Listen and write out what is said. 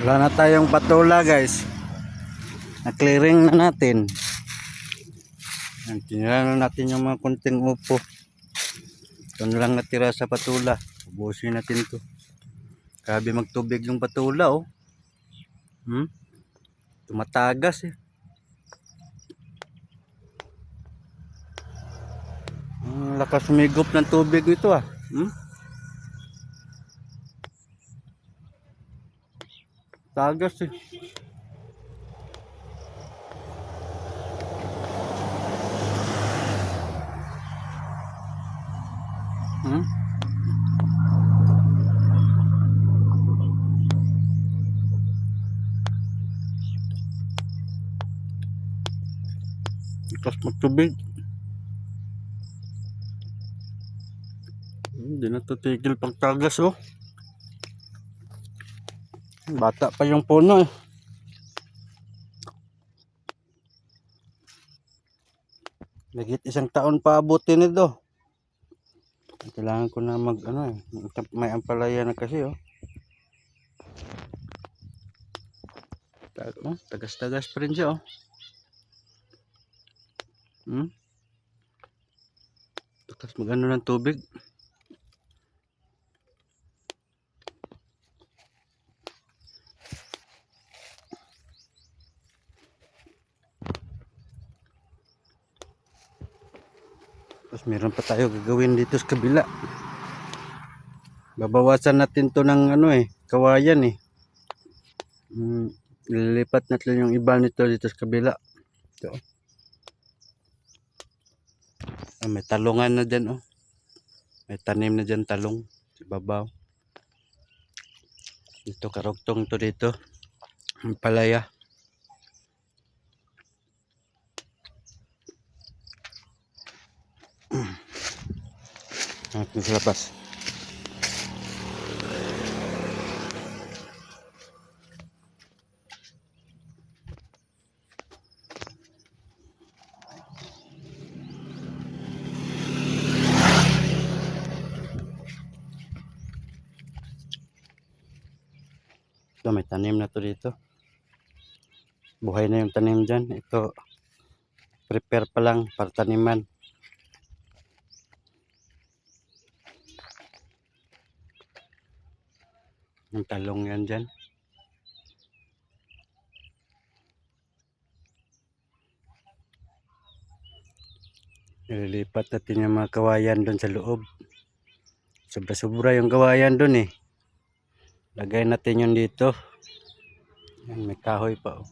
Wala na tayong patula guys. Na-clearing na natin. Tinira na natin yung mga kunting upo. Ito na lang natira sa patula. Ubusin natin to. Grabe magtubig yung patula oh. Tumatagas eh. Lakas sumigop ng tubig ito ah. Tagas eh. Lakas magtubig. Hindi na tutigil pagtagas oh. Bata pa yung puno eh. Higit 1 taon pa abutin nito. Kailangan ko na mag ano eh. May ampalaya na kasi oh. Tagas-tagas pa rin siya oh. Tagas magano ng tubig. Tapos meron pa tayo gagawin dito sa kabila. Babawasan natin to ng ano eh, kawayan eh. Lilipat natin yung iba nito dito sa kabila. Ito. May talungan na dyan oh. May tanim na dyan talong sa babaw. Dito karugtong to dito. Ang palaya. Natin sa labas. Ito may tanim na to dito. Buhay na yung tanim dyan. Ito prepare pa lang para taniman. Yung talong yan dyan. Nililipat natin yung mga kawayan doon sa loob. Sobra-sobra yung kawayan doon eh. Lagay natin yun dito. Yan, may kahoy pa oh.